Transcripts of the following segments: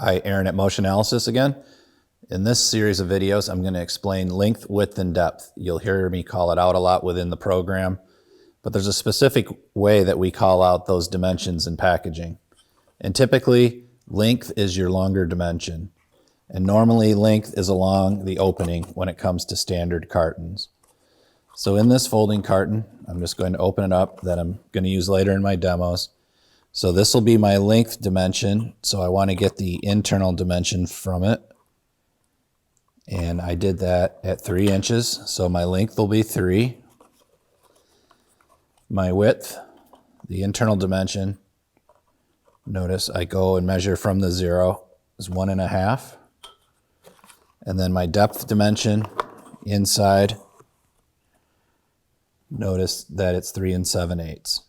Hi, Aaron at Motionalysis again. In this series of videos, I'm going to explain length, width, and depth. You'll hear me call it out a lot within the program, but there's a specific way that we call out those dimensions in packaging. And typically, length is your longer dimension. And normally, length is along the opening when it comes to standard cartons. So in this folding carton, I'm just going to open it up that I'm going to use later in my demos. So this will be my length dimension. So I want to get the internal dimension from it. And I did that at 3 inches. So my length will be 3. My width, the internal dimension, notice I go and measure from the 0 is 1.5. And then my depth dimension inside, notice that it's 3 7/8.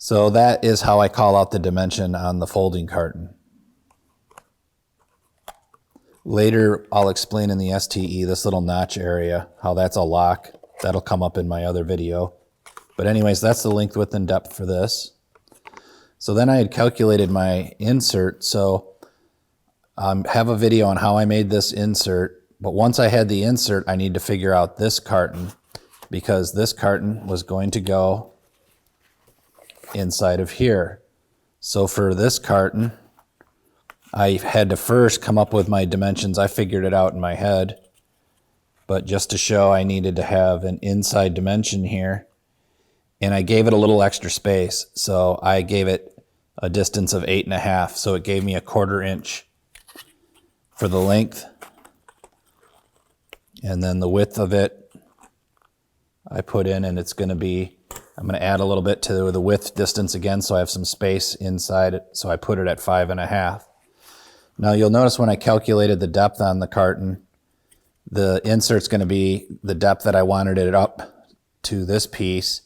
So that is how I call out the dimension on the folding carton. Later, I'll explain in the STE, this little notch area, how that's a lock. That'll come up in my other video. But anyways, that's the length, width, and depth for this. So then I had calculated my insert. So I have a video on how I made this insert. But once I had the insert, I need to figure out this carton, because this carton was going to go inside of here. So for this carton, I had to first come up with my dimensions. I figured it out in my head, but just to show, I needed to have an inside dimension here, and I gave it a little extra space. So I gave it a distance of 8.5. So it gave me a 1/4 inch for the length, and then the width of it I put in, and it's going to be, I'm going to add a little bit to the width distance again, so I have some space inside it. So I put it at 5.5. Now you'll notice when I calculated the depth on the carton, the insert's going to be the depth that I wanted it up to this piece,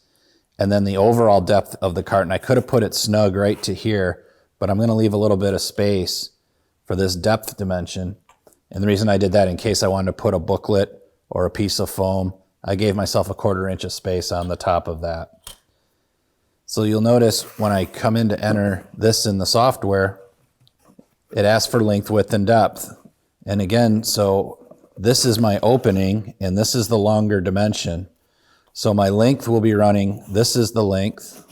and then the overall depth of the carton. I could have put it snug right to here, but I'm going to leave a little bit of space for this depth dimension. And the reason I did that, in case I wanted to put a booklet or a piece of foam, I gave myself a 1/4 inch of space on the top of that. So you'll notice when I come in to enter this in the software, it asks for length, width, and depth. And again, so this is my opening, and this is the longer dimension. So my length will be running, this is the length,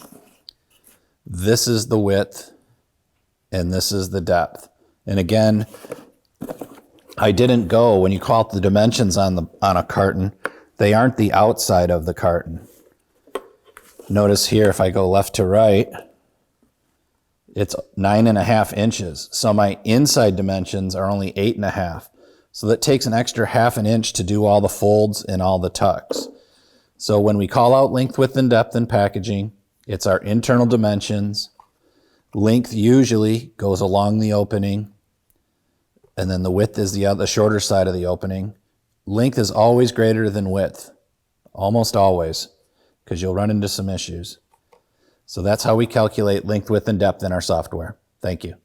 this is the width, and this is the depth. And again, I didn't go, when you call out the dimensions on a carton, they aren't the outside of the carton. Notice here, if I go left to right, it's 9.5 inches. So my inside dimensions are only 8.5. So that takes an extra 1/2 inch to do all the folds and all the tucks. So when we call out length, width, and depth in packaging, it's our internal dimensions. Length usually goes along the opening, and then the width is the shorter side of the opening. Length is always greater than width, almost always, because you'll run into some issues. So that's how we calculate length, width, and depth in our software. Thank you.